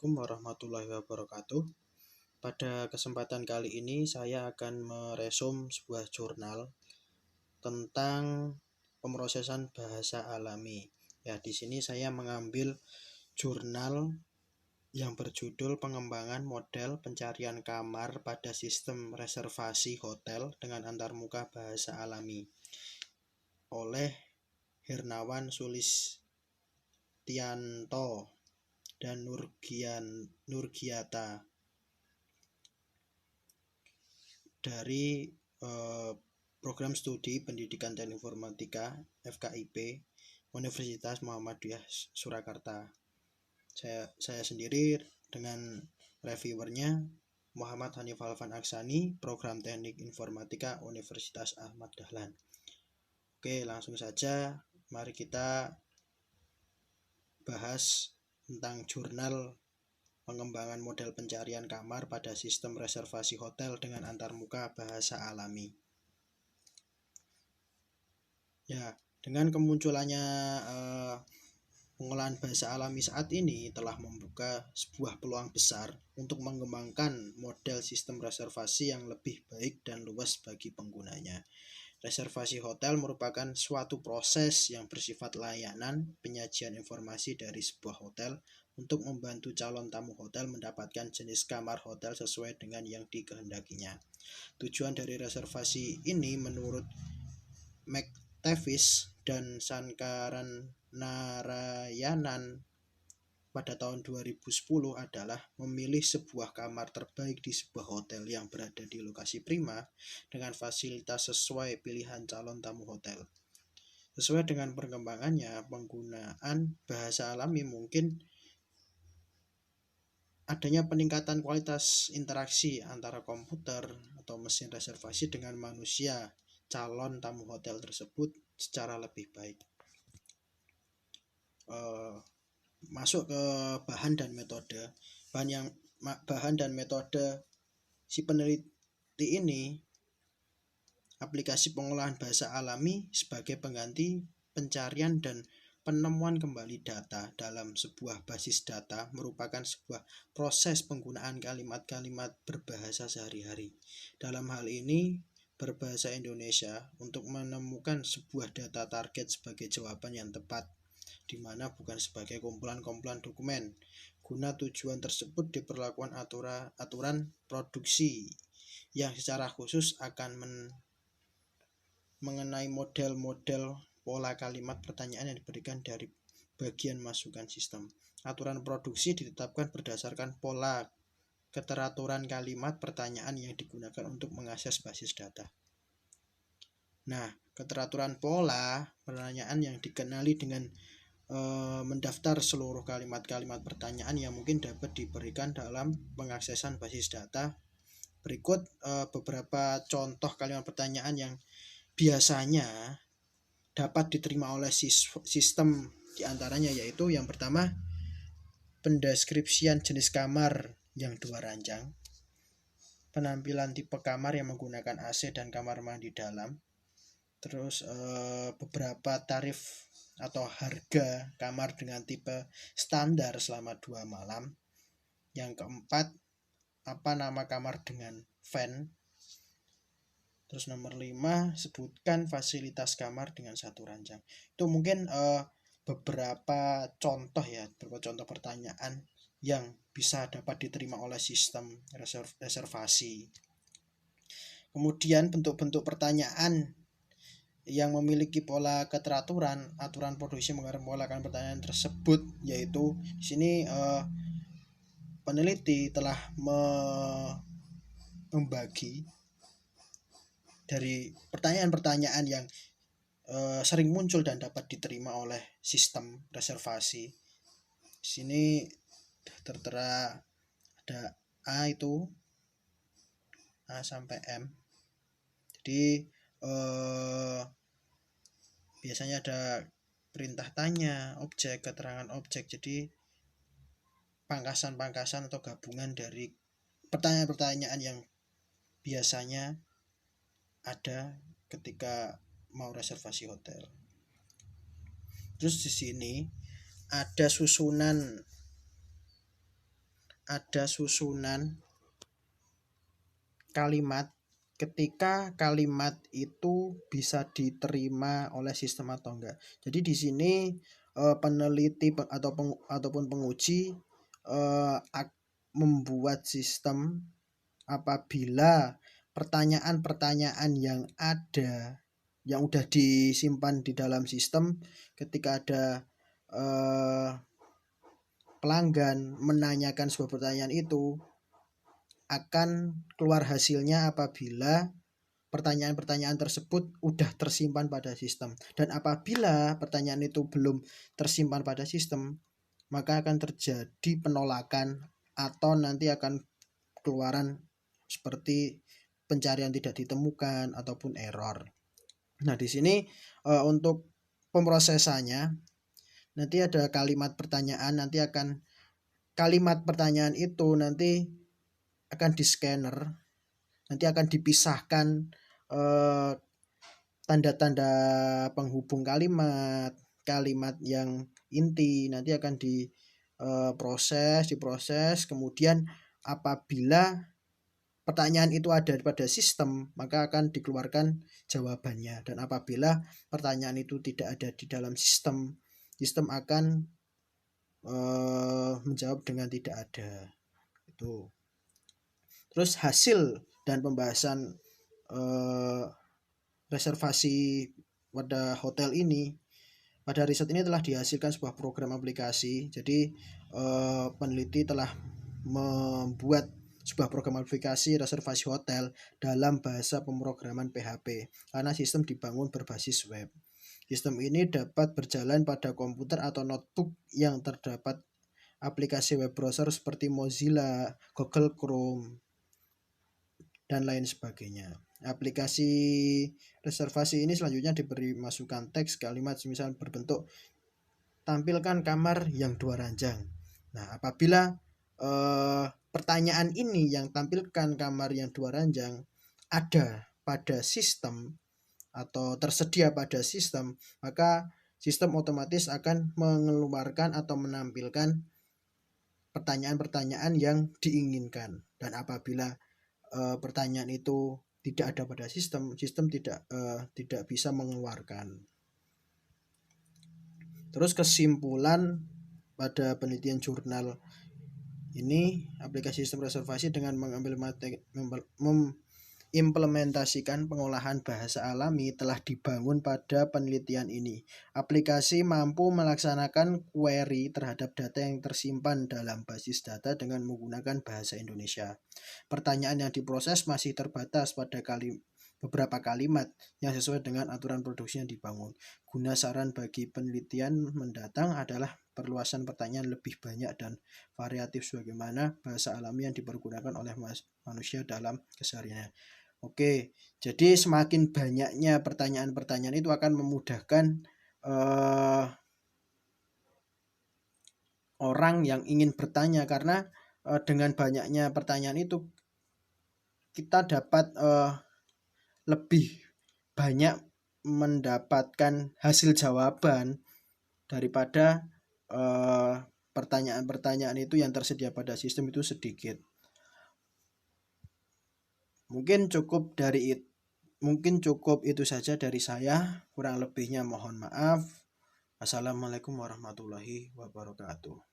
Assalamualaikum warahmatullahi wabarakatuh. Pada kesempatan kali ini saya akan meresum sebuah jurnal tentang pemrosesan bahasa alami. Ya, di sini saya mengambil jurnal yang berjudul Pengembangan Model Pencarian Kamar pada Sistem Reservasi Hotel dengan Antarmuka Bahasa Alami oleh Hernawan Sulistianto dan Nurgiata dari Program Studi Pendidikan dan Informatika FKIP Universitas Muhammadiyah Surakarta. Saya sendiri dengan reviewernya Muhammad Hanif Alvan Aksani, Program Teknik Informatika Universitas Ahmad Dahlan. Oke, langsung saja mari kita bahas tentang jurnal Pengembangan Model Pencarian Kamar pada Sistem Reservasi Hotel dengan Antarmuka Bahasa Alami. Ya, dengan kemunculannya pengolahan bahasa alami saat ini telah membuka sebuah peluang besar untuk mengembangkan model sistem reservasi yang lebih baik dan luas bagi penggunanya. Reservasi hotel merupakan suatu proses yang bersifat layanan penyajian informasi dari sebuah hotel untuk membantu calon tamu hotel mendapatkan jenis kamar hotel sesuai dengan yang dikehendakinya. Tujuan dari reservasi ini menurut McTavish dan Sankaran Narayanan pada tahun 2010 adalah memilih sebuah kamar terbaik di sebuah hotel yang berada di lokasi prima dengan fasilitas sesuai pilihan calon tamu hotel. Sesuai dengan perkembangannya, penggunaan bahasa alami mungkin adanya peningkatan kualitas interaksi antara komputer atau mesin reservasi dengan manusia calon tamu hotel tersebut secara lebih baik. Masuk ke bahan dan metode. Bahan dan metode si peneliti ini, aplikasi pengolahan bahasa alami sebagai pengganti pencarian dan penemuan kembali data dalam sebuah basis data merupakan sebuah proses penggunaan kalimat-kalimat berbahasa sehari-hari. Dalam hal ini, berbahasa Indonesia untuk menemukan sebuah data target sebagai jawaban yang tepat, di mana bukan sebagai kumpulan-kumpulan dokumen. Guna tujuan tersebut diperlakukan aturan produksi yang secara khusus akan mengenai model-model pola kalimat pertanyaan yang diberikan dari bagian masukan sistem. Aturan produksi ditetapkan berdasarkan pola keteraturan kalimat pertanyaan yang digunakan untuk mengakses basis data. Nah, keteraturan pola pertanyaan yang dikenali dengan mendaftar seluruh kalimat-kalimat pertanyaan yang mungkin dapat diberikan dalam pengaksesan basis data. Berikut beberapa contoh kalimat pertanyaan yang biasanya dapat diterima oleh sistem, diantaranya yaitu yang pertama, pendeskripsian jenis kamar yang 2 ranjang, penampilan tipe kamar yang menggunakan AC dan kamar mandi dalam, terus beberapa tarif atau harga kamar dengan tipe standar selama 2 malam. Yang keempat, apa nama kamar dengan fan. Terus nomor 5, sebutkan fasilitas kamar dengan 1 ranjang. Itu mungkin beberapa contoh ya, beberapa contoh pertanyaan yang bisa dapat diterima oleh sistem reservasi. Kemudian bentuk-bentuk pertanyaan yang memiliki pola keteraturan, aturan produksi mengenai pertanyaan tersebut, yaitu di sini peneliti telah membagi dari pertanyaan-pertanyaan yang sering muncul dan dapat diterima oleh sistem reservasi. Di sini tertera ada A itu A sampai M. Jadi biasanya ada perintah tanya, objek, keterangan objek. Jadi pangkasan-pangkasan atau gabungan dari pertanyaan-pertanyaan yang biasanya ada ketika mau reservasi hotel. Terus di sini ada susunan ada susunan kalimat ketika kalimat itu bisa diterima oleh sistem atau enggak. Jadi di sini peneliti ataupun penguji membuat sistem apabila pertanyaan-pertanyaan yang ada yang udah disimpan di dalam sistem, ketika ada pelanggan menanyakan sebuah pertanyaan itu, akan keluar hasilnya apabila pertanyaan-pertanyaan tersebut udah tersimpan pada sistem. Dan apabila pertanyaan itu belum tersimpan pada sistem, maka akan terjadi penolakan atau nanti akan keluaran seperti pencarian tidak ditemukan ataupun error. Nah, di sini untuk pemrosesannya nanti ada kalimat pertanyaan, kalimat pertanyaan itu nanti akan di scanner, nanti akan dipisahkan tanda-tanda penghubung kalimat yang inti nanti akan diproses, kemudian apabila pertanyaan itu ada pada sistem, maka akan dikeluarkan jawabannya. Dan apabila pertanyaan itu tidak ada di dalam sistem akan menjawab dengan tidak ada. Itu. Terus hasil dan pembahasan reservasi pada hotel ini, pada riset ini telah dihasilkan sebuah program aplikasi. Jadi peneliti telah membuat sebuah program aplikasi reservasi hotel dalam bahasa pemrograman PHP karena sistem dibangun berbasis web. Sistem ini dapat berjalan pada komputer atau notebook yang terdapat aplikasi web browser seperti Mozilla, Google Chrome, dan lain sebagainya. Aplikasi reservasi ini selanjutnya diberi masukan teks kalimat semisal berbentuk tampilkan kamar yang 2 ranjang. Nah, apabila pertanyaan ini yang tampilkan kamar yang 2 ranjang ada pada sistem atau tersedia pada sistem, maka sistem otomatis akan mengeluarkan atau menampilkan pertanyaan-pertanyaan yang diinginkan. Dan apabila pertanyaan itu tidak ada pada sistem tidak bisa mengeluarkan. Terus kesimpulan pada penelitian jurnal ini, aplikasi sistem reservasi dengan mengimplementasikan pengolahan bahasa alami telah dibangun pada penelitian ini. Aplikasi mampu melaksanakan query terhadap data yang tersimpan dalam basis data dengan menggunakan bahasa Indonesia. Pertanyaan yang diproses masih terbatas pada beberapa kalimat yang sesuai dengan aturan produksi yang dibangun. Guna saran bagi penelitian mendatang adalah perluasan pertanyaan lebih banyak dan variatif sebagaimana bahasa alami yang dipergunakan oleh manusia dalam kesehariannya. Oke, jadi semakin banyaknya pertanyaan-pertanyaan itu akan memudahkan orang yang ingin bertanya, karena dengan banyaknya pertanyaan itu kita dapat lebih banyak mendapatkan hasil jawaban daripada pertanyaan-pertanyaan itu yang tersedia pada sistem itu sedikit. Mungkin cukup itu saja dari saya, kurang lebihnya mohon maaf. Assalamualaikum warahmatullahi wabarakatuh.